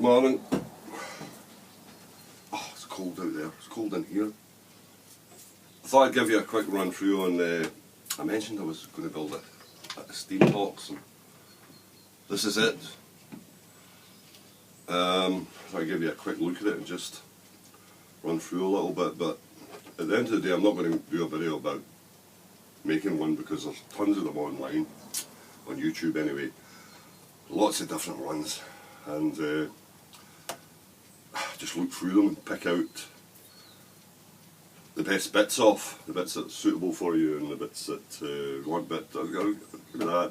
morning. Oh, it's cold out there. It's cold in here. I thought I'd give you a quick run through on. I mentioned I was going to build a steam box, and this is it. I thought I'd give you a quick look at it and just run through a little bit. But at the end of the day, I'm not going to do a video about making one because there's tons of them online, on YouTube anyway. Lots of different ones, and just look through them and pick out the best bits off, the bits that's suitable for you and the bits that you want. But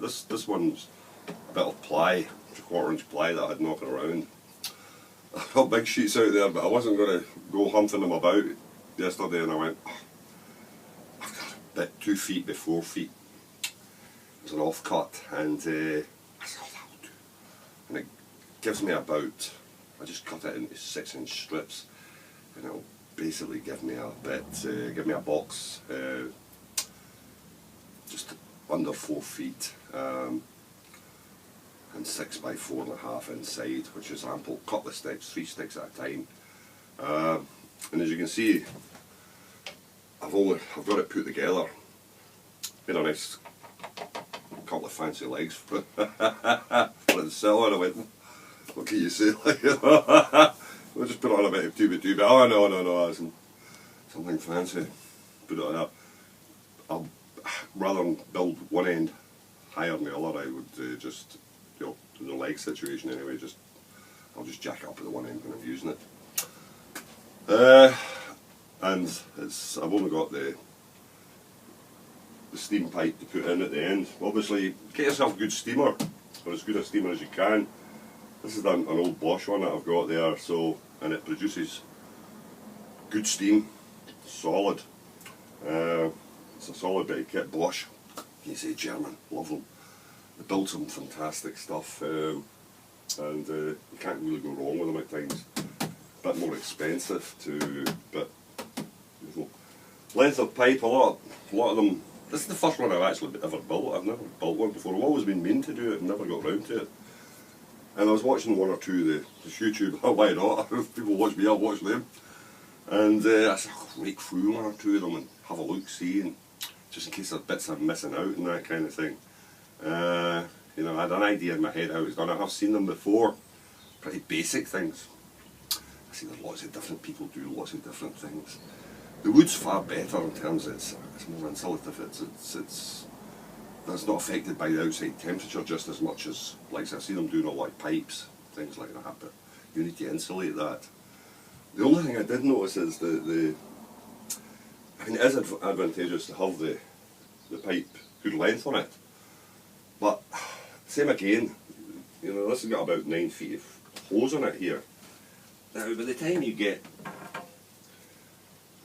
this one's a bit of ply, 1/4 inch ply that I had knocking around. I've got big sheets out there, but I wasn't going to go humping them about yesterday, and I went, oh, I've got a bit 2 feet by 4 feet. It's an offcut, and I said, oh, that'll do. And it gives me about, I just cut it into 6-inch strips, and it'll basically give me a bit, give me a box just under 4 feet, and 6 by 4.5 inside, which is ample. Couple of sticks, 3 sticks at a time, and as you can see, I've got it put together. Been a nice couple of fancy legs for the seller, and I went, what can you say? We'll just put on a bit of 2x2, but oh no, something fancy. Put it on I'll rather than build one end higher than the other, I would just, you know, in the leg situation anyway, I'll just jack it up at the one end when I'm using it. And I've only got the steam pipe to put in at the end. Obviously, get yourself a good steamer, or as good a steamer as you can. This is an old Bosch one that I've got there, and it produces good steam, solid. It's a solid bit of kit. Bosch, you say German, love them. They build some fantastic stuff, and you can't really go wrong with them at times. A bit more expensive but you know, length of pipe, a lot of them. This is the first one I've actually ever built. I've never built one before. I've always been meaning to do it and never got round to it. And I was watching one or two of the YouTube. Oh, why not? If people watch me, I'll watch them. And I said, I'll rake through one or two of them and have a look, see, and just in case there's bits I'm missing out and that kind of thing. You know, I had an idea in my head how it's done. I have seen them before, pretty basic things. I see that lots of different people do lots of different things. The wood's far better in terms of it's more insulative. It's not affected by the outside temperature just as much as, like I see them doing all like pipes, things like that. But you need to insulate that. The only thing I did notice is I mean, it is advantageous to have the pipe good length on it. But same again, you know, this has got about 9 feet of hose on it here. Now, by the time you get,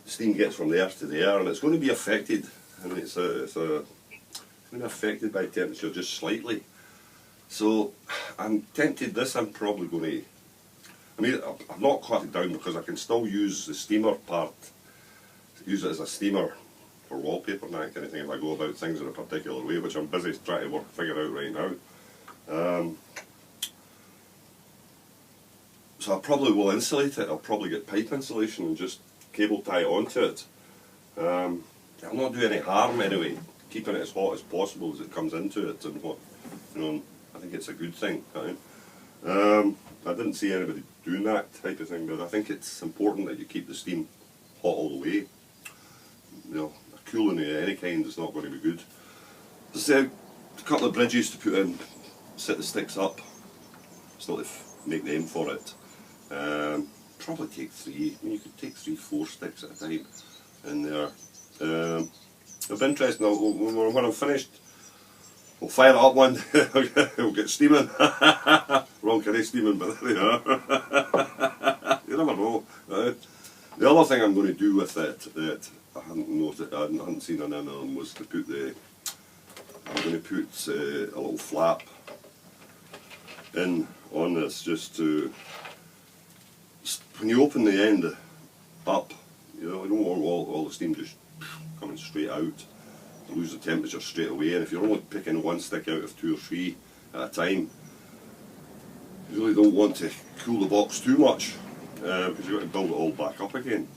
the steam gets from there to there, and it's going to be affected. I mean, it's going to be affected by temperature just slightly. So I'm tempted. I'm probably going to. I mean, I've not cut it down because I can still use the steamer part, use it as a steamer for wallpaper and that kind of thing if I go about things in a particular way, which I'm busy trying to figure out right now. So I probably will insulate it. I'll probably get pipe insulation and just cable tie it onto it. It'll not do any harm anyway, keeping it as hot as possible as it comes into it, and what, you know, I think it's a good thing. I didn't see anybody doing that type of thing, but I think it's important that you keep the steam hot all the way. You know, cooling of any kind is not going to be good. Just a couple of bridges to put in, set the sticks up, so to make the aim for it. Probably take 3. I mean, you could take 3-4 sticks at a time in there. It'll be interesting. When I'm finished, we'll fire it up one day. It'll get steaming. Wrong kind of steaming, but there you are. You never know. Right? The other thing I'm going to do with it that I hadn't noticed, I hadn't seen on any of them, was to put I'm going to put a little flap in on this, just to, when you open the end up, you know, I don't want all the steam just coming straight out. You lose the temperature straight away, and if you're only picking one stick out of 2 or 3 at a time, You really don't want to cool the box too much because you've got to build it all back up again.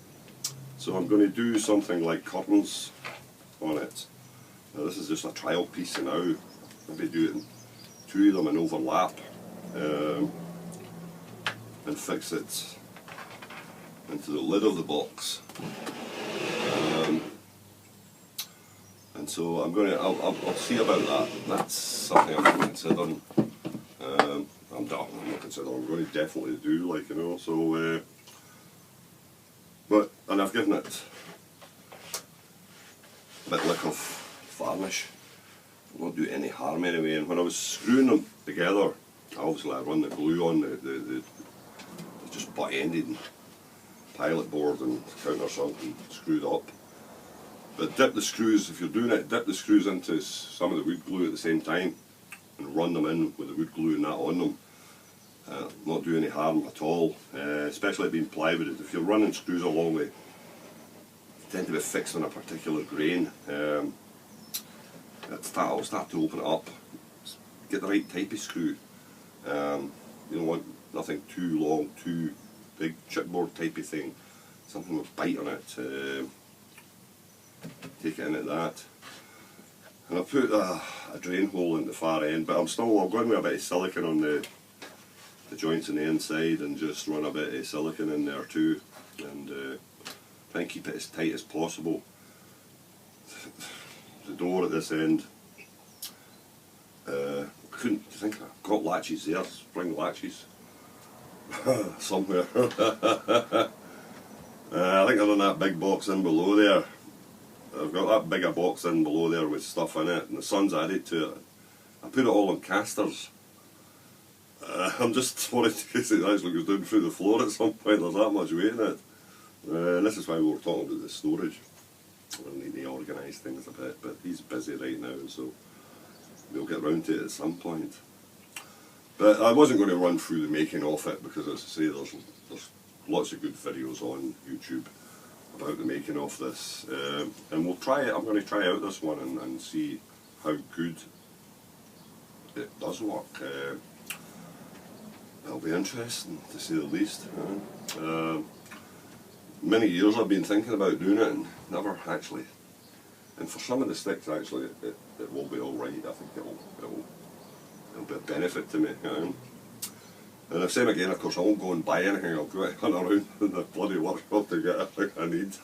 So I'm going to do something like curtains on it. Now this is just a trial piece for now. I'll be doing 2 of them in overlap and fix it into the lid of the box. And so I'm going to, I'll see about that. That's something I'm considering. I'm not considering, I'm going to definitely do, like, you know, so, and I've given it a bit lick of varnish. It won't do any harm anyway, and when I was screwing them together, obviously I run the glue on the just butt-ended and pilot board and countersunk and screwed up. But dip the screws, if you're doing it, dip the screws into some of the wood glue at the same time and run them in with the wood glue and that on them. Not do any harm at all, especially being plywood. If you're running screws along they tend to be fixed on a particular grain. It'll start to open it up. Get the right type of screw. You don't want nothing too long, too big, chipboard type of thing. Something with bite on it. Take it in at that. And I'll put a drain hole in the far end, but I'm going with a bit of silicone on the joints on the inside and just run a bit of silicone in there too, and try and keep it as tight as possible. The door at this end, I think I've got latches there, spring latches somewhere. I think they're in that big box in below there. I've got that bigger box in below there with stuff in it, and the sun's added to it. I put it all on casters. I'm just worried in case it actually goes down through the floor at some point. There's that much weight in it. And this is why we were talking about the storage. I need to organise things a bit, but he's busy right now, so we'll get round to it at some point. But I wasn't going to run through the making of it because, as I say, there's lots of good videos on YouTube about the making of this, and we'll try it. I'm going to try out this one and see how good it does work. It'll be interesting to say the least. Many years I've been thinking about doing it and never actually. And for some of the sticks, actually, it will be all right. I think it'll be a benefit to me. And I've said again, of course, I won't go and buy anything. I'll go out and hunt around in the bloody workshop to get everything I need.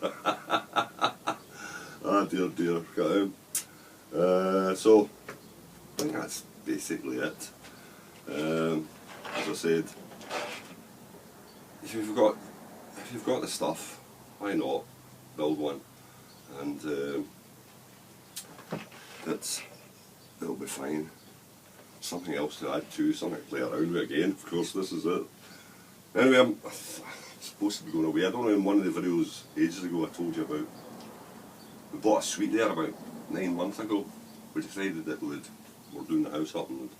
Ah, dear, dear. So I think that's basically it. As I said, if you've got the stuff, why not build one? And it'll be fine. Something else to add to, something to play around with again. Of course, this is it. Anyway, I'm supposed to be going away. I don't know, in one of the videos ages ago I told you about, we bought a suite there about 9 months ago. We decided that we're doing the house up and we'd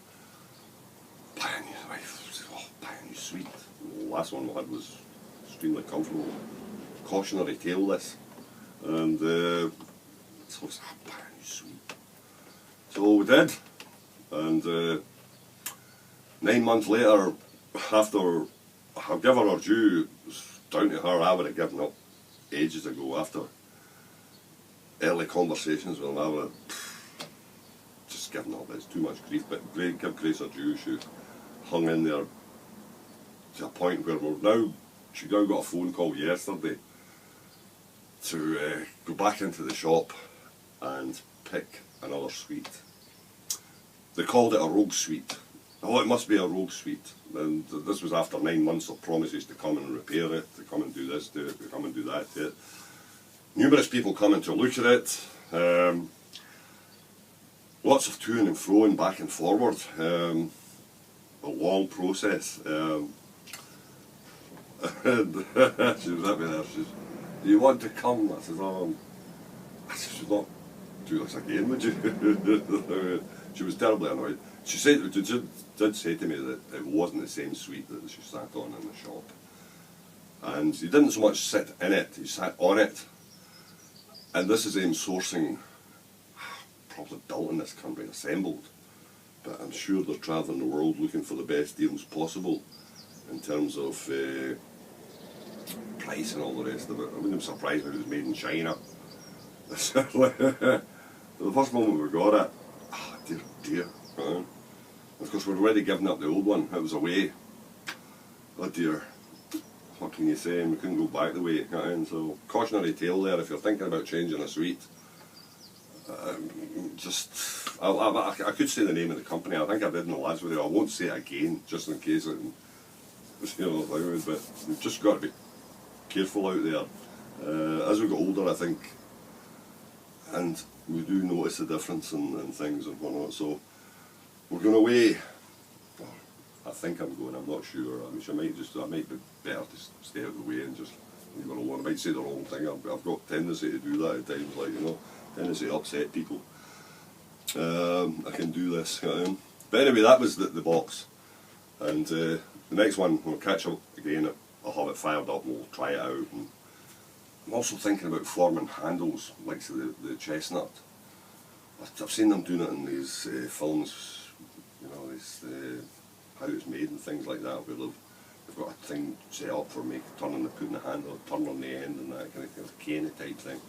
buy a new suite. The last one we had was extremely comfortable, cautionary tailless, and so it's buy a new suite. So we did. And 9 months later, after I've given her due, it's down to her, I would have given up ages ago after early conversations with them. I would have just given up, it's too much grief, but give Grace her due. She hung in there to a point where she now got a phone call yesterday to go back into the shop and pick another suite. They called it a rogue suite. Oh, it must be a rogue suite. And this was after 9 months of promises to come and repair it, to come and do this to it, to come and do that to it. Numerous people coming to look at it. Lots of to and fro and back and forward. A long process. And she was at me there. She says, "Do you want to come?" I said, I said, "Not do this again, would you?" She was terribly annoyed. She did say to me that it wasn't the same suite that she sat on in the shop. And he didn't so much sit in it, he sat on it. And this is him sourcing, probably built in this country, assembled. but I'm sure they're travelling the world looking for the best deals possible in terms of price and all the rest of it. I wouldn't surprise me if it was made in China. The first moment we got it, dear. Of course, we'd already given up the old one. It was away. Oh dear. What can you say? We couldn't go back the way. So, cautionary tale there if you're thinking about changing a suite. I could say the name of the company. I think I did in the last video. I won't say it again, just in case it, but we've just got to be careful out there. As we get older, I think, and we do notice the difference in things and whatnot. So we're going away. I think I'm going. I'm not sure. I might be better to stay out of the way and just leave it alone. I might say the wrong thing. I've got a tendency to do that at times, tendency to upset people. I can do this. But anyway, that was the box. And the next one, we'll catch up again. I'll have it fired up and we'll try it out. And I'm also thinking about forming handles like the chestnut. I've seen them doing it in these films, these how it's made and things like that, where they've got a thing set up for putting the handle, turn on the end and that kind of cane type thing.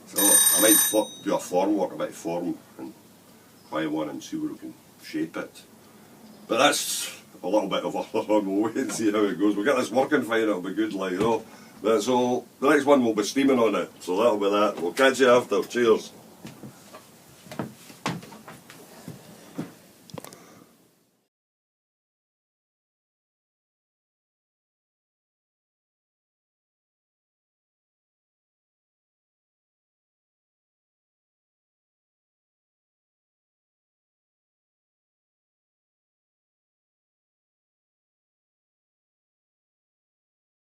So I might do a form work, a bit of form and buy one and see where we can shape it. But that's a little bit of a we'll wait and see how it goes. We'll get this working fine, it'll be good, But so the next one will be steaming on it, so that'll be that. We'll catch you after. Cheers.